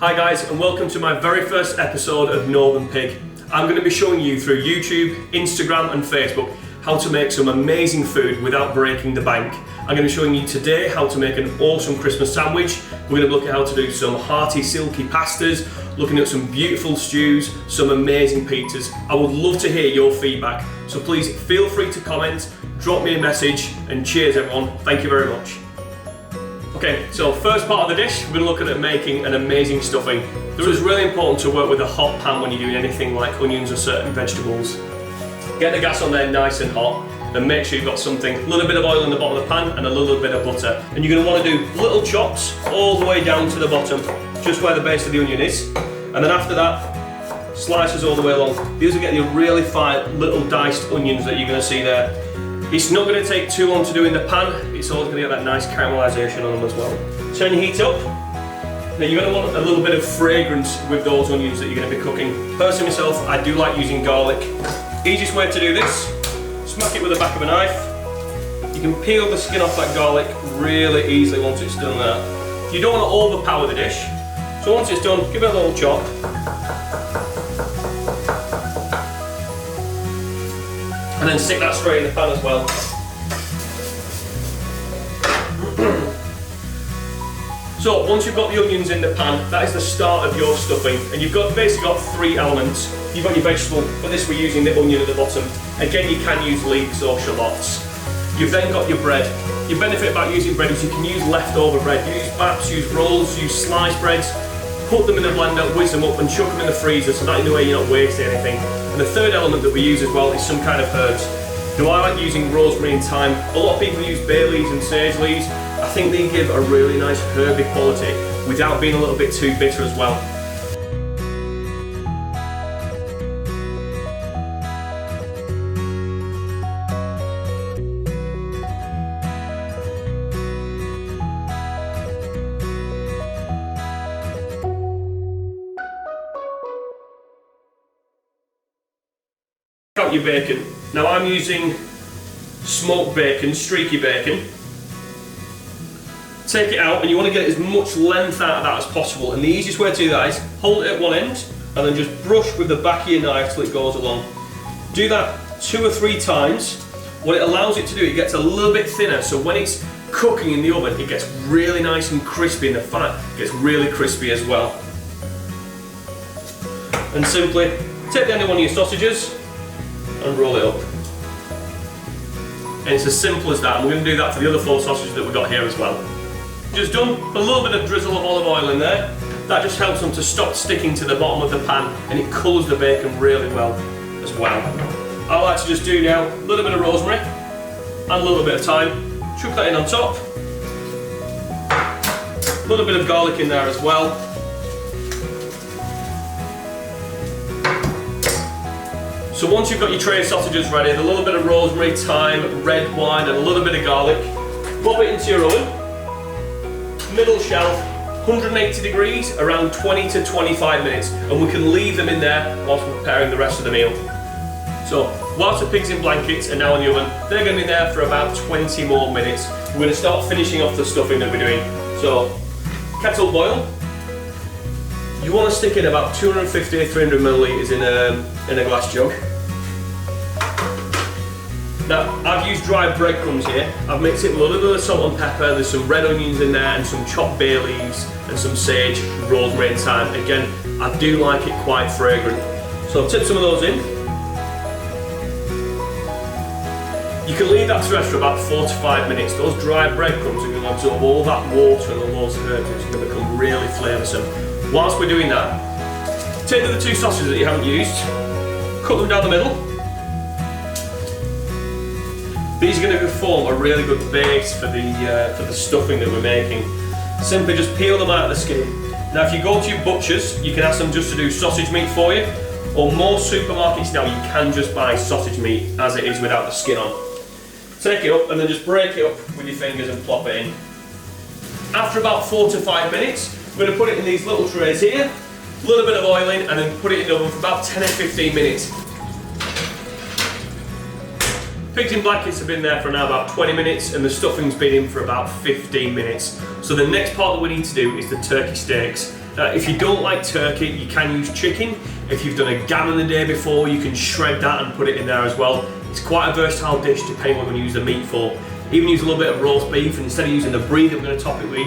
Hi guys, and welcome to my very first episode of Northern Pig. I'm going to be showing you through YouTube, Instagram and Facebook how to make some amazing food without breaking the bank. I'm going to be showing you today how to make an awesome Christmas sandwich. We're going to look at how to do some hearty, silky pastas, looking at some beautiful stews, some amazing pizzas. I would love to hear your feedback, so please feel free to comment, drop me a message, and cheers everyone. Thank you very much. Okay, so first part of the dish, we're going to look at making an amazing stuffing. So it's really important to work with a hot pan when you're doing anything like onions or certain vegetables. Get the gas on there nice and hot, and make sure you've got something, a little bit of oil in the bottom of the pan and a little bit of butter. And you're going to want to do little chops all the way down to the bottom, just where the base of the onion is. And then after that, slices all the way along. These will get you really fine little diced onions that you're going to see there. It's not going to take too long to do in the pan, it's always going to get that nice caramelisation on them as well. Turn your heat up. Now you're going to want a little bit of fragrance with those onions that you're going to be cooking. Personally myself, I do like using garlic. Easiest way to do this, smack it with the back of a knife. You can peel the skin off that garlic really easily once it's done that. You don't want to overpower the dish, so once it's done, give it a little chop. And then stick that straight in the pan as well. So once you've got the onions in the pan, that is the start of your stuffing. And you've basically got three elements. You've got your vegetable, for this we're using the onion at the bottom. Again, you can use leeks or shallots. You've then got your bread. Your benefit about using bread is you can use leftover bread. Use baps, use rolls, use sliced breads. Put them in the blender, whiz them up and chuck them in the freezer so that in the way you're not wasting anything. And the third element that we use as well is some kind of herbs. Now I like using rosemary and thyme. A lot of people use bay leaves and sage leaves. I think they give a really nice herby quality without being a little bit too bitter as well. Out your bacon. Now I'm using smoked bacon, streaky bacon. Take it out and you want to get as much length out of that as possible, and the easiest way to do that is hold it at one end and then just brush with the back of your knife till it goes along. Do that 2 or 3 times. What it allows it to do, it gets a little bit thinner, so when it's cooking in the oven it gets really nice and crispy and the fat gets really crispy as well. And simply take the end of one of your sausages and roll it up. And it's as simple as that, and we're going to do that for the other 4 sausages that we've got here as well. Just done, a little bit of drizzle of olive oil in there. That just helps them to stop sticking to the bottom of the pan, and it colours the bacon really well as well. I like to just do now a little bit of rosemary and a little bit of thyme. Chuck that in on top. A little bit of garlic in there as well. So once you've got your tray of sausages ready, a little bit of rosemary, thyme, red wine and a little bit of garlic, pop it into your oven, middle shelf, 180 degrees, around 20 to 25 minutes, and we can leave them in there whilst we're preparing the rest of the meal. So whilst the pigs in blankets are now in the oven, they're going to be there for about 20 more minutes. We're going to start finishing off the stuffing that we're doing. So kettle boil. You want to stick in about 250 to 300 millilitres in a glass jug. Now, I've used dried breadcrumbs here. I've mixed it with a little bit of salt and pepper, there's some red onions in there and some chopped bay leaves and some sage, rosemary and thyme. Again, I do like it quite fragrant. So I've tipped some of those in. You can leave that to rest for about 4 to 5 minutes. Those dried breadcrumbs are going to absorb all that water and all those herbs, it's going to become really flavoursome. Whilst we're doing that, take the 2 sausages that you haven't used, cut them down the middle. These are going to form a really good base for the stuffing that we're making. Simply just peel them out of the skin. Now if you go to your butchers, you can ask them just to do sausage meat for you, or most supermarkets now you can just buy sausage meat as it is without the skin on. Take it up and then just break it up with your fingers and plop it in. After about 4 to 5 minutes, we're going to put it in these little trays here, a little bit of oil in, and then put it in the oven for about 10 or 15 minutes. Pigs in blankets have been there for now about 20 minutes and the stuffing's been in for about 15 minutes. So the next part that we need to do is the turkey steaks. If you don't like turkey, you can use chicken. If you've done a gammon the day before, you can shred that and put it in there as well. It's quite a versatile dish depending on what you use the meat for. Even use a little bit of roast beef, and instead of using the brie that we're going to top it with,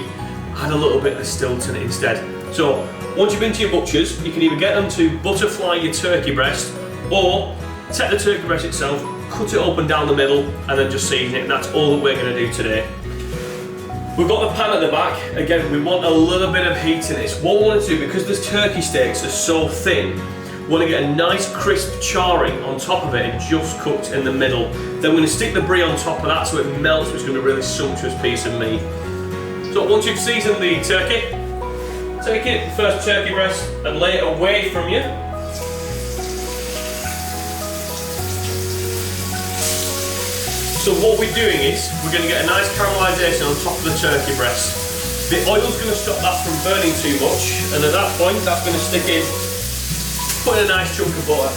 add a little bit of Stilton instead. So once you've been to your butchers, you can either get them to butterfly your turkey breast, or take the turkey breast itself, cut it open down the middle, and then just season it, and that's all that we're going to do today. We've got the pan at the back. Again, we want a little bit of heat in this. What we want to do, because this turkey steaks are so thin, we want to get a nice crisp charring on top of it and just cooked in the middle. Then we're going to stick the brie on top of that so it melts, which is going to be a really sumptuous piece of meat. So once you've seasoned the turkey, take it, the first turkey breast, and lay it away from you. So what we're doing is, we're going to get a nice caramelisation on top of the turkey breast. The oil's going to stop that from burning too much, and at that point, that's going to stick in, put in a nice chunk of butter.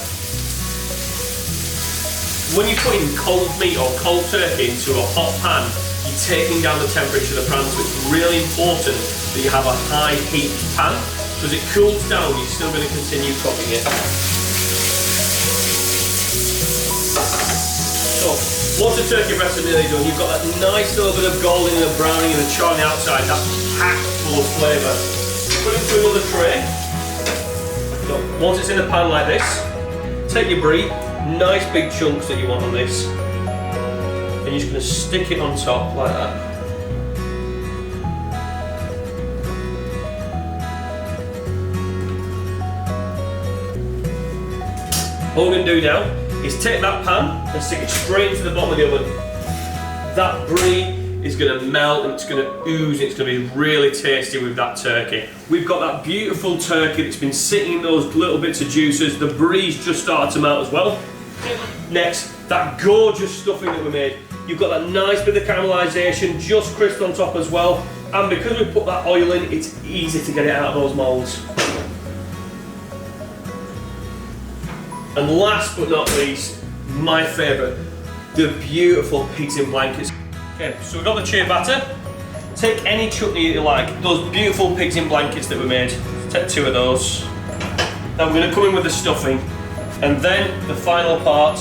When you're putting cold meat or cold turkey into a hot pan, you're taking down the temperature of the pan, so it's really important that you have a high heat pan, because it cools down, you're still going to continue cooking it. So, once the turkey breasts are nearly done, you've got that nice little bit of golden and browning and the char on the outside, that's packed full of flavour. Put it into another tray. So, once it's in a pan like this, take your brie, nice big chunks that you want on this, and you're just going to stick it on top like that. What we're going to do now is take that pan and stick it straight into the bottom of the oven. That brie is going to melt and it's going to ooze, and it's going to be really tasty with that turkey. We've got that beautiful turkey that's been sitting in those little bits of juices. The brie's just started to melt as well. Next, that gorgeous stuffing that we made. You've got that nice bit of caramelisation just crisped on top as well. And because we put that oil in, it's easy to get it out of those moulds. And last but not least, my favourite, the beautiful pigs in blankets. Okay, so we've got the ciabatta. Take any chutney that you like. Those beautiful pigs in blankets that we made. Take 2 of those. Now we're going to come in with the stuffing. And then the final part,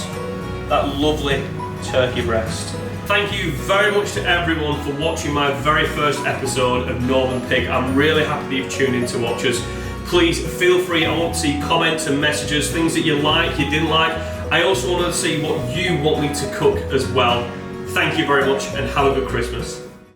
that lovely turkey breast. Thank you very much to everyone for watching my very first episode of Northern Pig. I'm really happy that you've tuned in to watch us. Please feel free, I want to see comments and messages, things that you like, you didn't like. I also want to see what you want me to cook as well. Thank you very much and have a good Christmas.